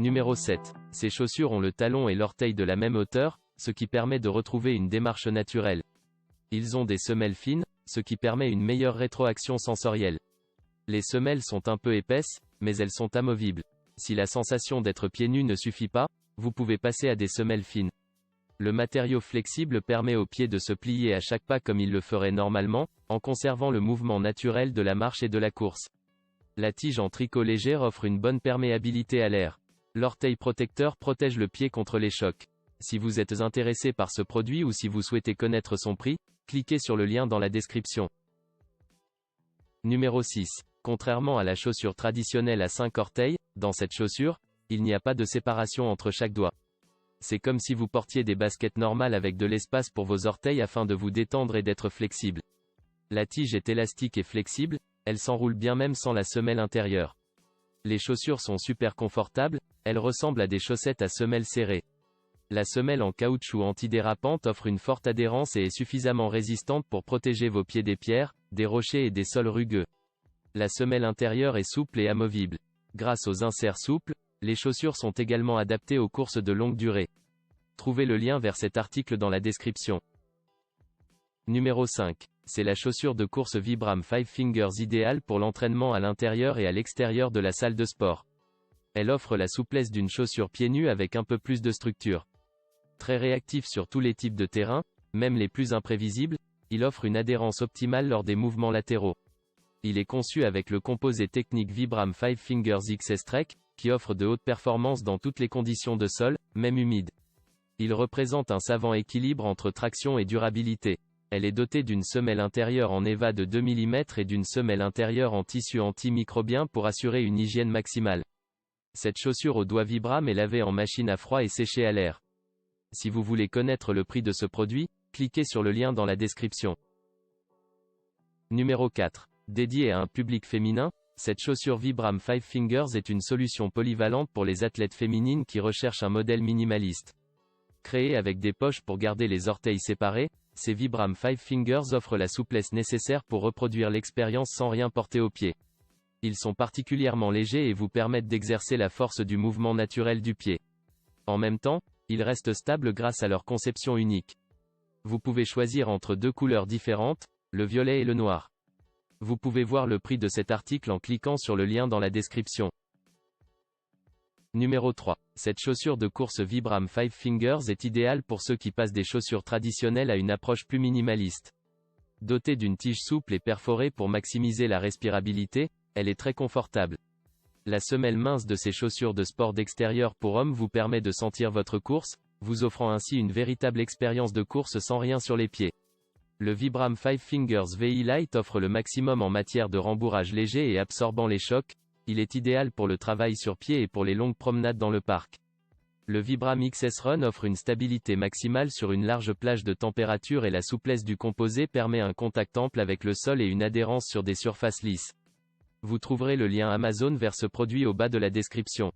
Numéro 7. Ces chaussures ont le talon et l'orteil de la même hauteur, ce qui permet de retrouver une démarche naturelle. Ils ont des semelles fines, ce qui permet une meilleure rétroaction sensorielle. Les semelles sont un peu épaisses, mais elles sont amovibles. Si la sensation d'être pieds nus ne suffit pas, vous pouvez passer à des semelles fines. Le matériau flexible permet aux pieds de se plier à chaque pas comme ils le feraient normalement, en conservant le mouvement naturel de la marche et de la course. La tige en tricot léger offre une bonne perméabilité à l'air. L'orteil protecteur protège le pied contre les chocs. Si vous êtes intéressé par ce produit ou si vous souhaitez connaître son prix, cliquez sur le lien dans la description. Numéro 6. Contrairement à la chaussure traditionnelle à 5 orteils, dans cette chaussure, il n'y a pas de séparation entre chaque doigt. C'est comme si vous portiez des baskets normales avec de l'espace pour vos orteils afin de vous détendre et d'être flexible. La tige est élastique et flexible, elle s'enroule bien même sans la semelle intérieure. Les chaussures sont super confortables, elles ressemblent à des chaussettes à semelles serrées. La semelle en caoutchouc antidérapante offre une forte adhérence et est suffisamment résistante pour protéger vos pieds des pierres, des rochers et des sols rugueux. La semelle intérieure est souple et amovible. Grâce aux inserts souples, les chaussures sont également adaptées aux courses de longue durée. Trouvez le lien vers cet article dans la description. Numéro 5. C'est la chaussure de course Vibram 5 Fingers idéale pour l'entraînement à l'intérieur et à l'extérieur de la salle de sport. Elle offre la souplesse d'une chaussure pieds nus avec un peu plus de structure. Très réactif sur tous les types de terrain, même les plus imprévisibles, il offre une adhérence optimale lors des mouvements latéraux. Il est conçu avec le composé technique Vibram 5 Fingers XS Trek, qui offre de hautes performances dans toutes les conditions de sol, même humides. Il représente un savant équilibre entre traction et durabilité. Elle est dotée d'une semelle intérieure en EVA de 2 mm et d'une semelle intérieure en tissu antimicrobien pour assurer une hygiène maximale. Cette chaussure au doigt Vibram est lavée en machine à froid et séchée à l'air. Si vous voulez connaître le prix de ce produit, cliquez sur le lien dans la description. Numéro 4. Dédiée à un public féminin, cette chaussure Vibram 5 Fingers est une solution polyvalente pour les athlètes féminines qui recherchent un modèle minimaliste. Créée avec des poches pour garder les orteils séparés, ces Vibram 5 Fingers offrent la souplesse nécessaire pour reproduire l'expérience sans rien porter aux pieds. Ils sont particulièrement légers et vous permettent d'exercer la force du mouvement naturel du pied. En même temps, ils restent stables grâce à leur conception unique. Vous pouvez choisir entre deux couleurs différentes, le violet et le noir. Vous pouvez voir le prix de cet article en cliquant sur le lien dans la description. Numéro 3. Cette chaussure de course Vibram 5 Fingers est idéale pour ceux qui passent des chaussures traditionnelles à une approche plus minimaliste. Dotée d'une tige souple et perforée pour maximiser la respirabilité, elle est très confortable. La semelle mince de ces chaussures de sport d'extérieur pour hommes vous permet de sentir votre course, vous offrant ainsi une véritable expérience de course sans rien sur les pieds. Le Vibram 5 Fingers VI Lite offre le maximum en matière de rembourrage léger et absorbant les chocs. Il est idéal pour le travail sur pied et pour les longues promenades dans le parc. Le Vibram XS Run offre une stabilité maximale sur une large plage de température et la souplesse du composé permet un contact ample avec le sol et une adhérence sur des surfaces lisses. Vous trouverez le lien Amazon vers ce produit au bas de la description.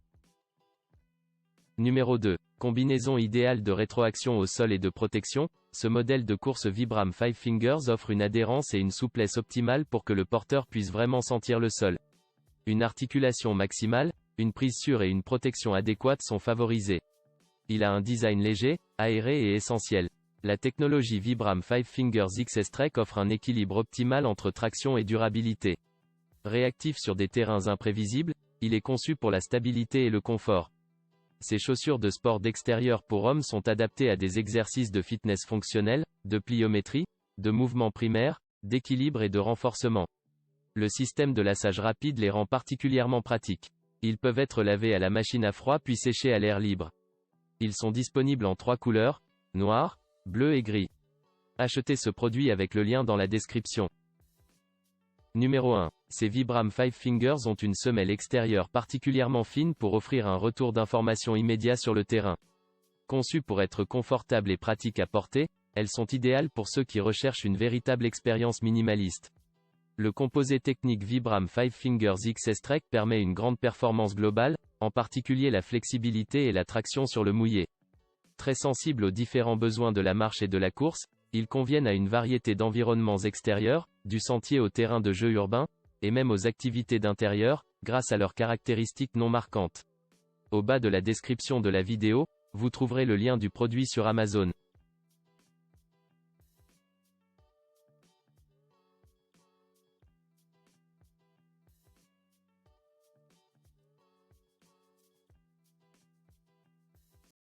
Numéro 2. Combinaison idéale de rétroaction au sol et de protection, ce modèle de course Vibram 5 Fingers offre une adhérence et une souplesse optimale pour que le porteur puisse vraiment sentir le sol. Une articulation maximale, une prise sûre et une protection adéquate sont favorisées. Il a un design léger, aéré et essentiel. La technologie Vibram 5 Fingers XS Trek offre un équilibre optimal entre traction et durabilité. Réactif sur des terrains imprévisibles, il est conçu pour la stabilité et le confort. Ces chaussures de sport d'extérieur pour hommes sont adaptées à des exercices de fitness fonctionnel, de pliométrie, de mouvement primaire, d'équilibre et de renforcement. Le système de lassage rapide les rend particulièrement pratiques. Ils peuvent être lavés à la machine à froid puis séchés à l'air libre. Ils sont disponibles en 3 couleurs, noir, bleu et gris. Achetez ce produit avec le lien dans la description. Numéro 1. Ces Vibram 5 Fingers ont une semelle extérieure particulièrement fine pour offrir un retour d'information immédiat sur le terrain. Conçues pour être confortables et pratiques à porter, elles sont idéales pour ceux qui recherchent une véritable expérience minimaliste. Le composé technique Vibram 5 Fingers XS Trek permet une grande performance globale, en particulier la flexibilité et la traction sur le mouillé. Très sensibles aux différents besoins de la marche et de la course, ils conviennent à une variété d'environnements extérieurs, du sentier au terrain de jeu urbain, et même aux activités d'intérieur, grâce à leurs caractéristiques non marquantes. Au bas de la description de la vidéo, vous trouverez le lien du produit sur Amazon.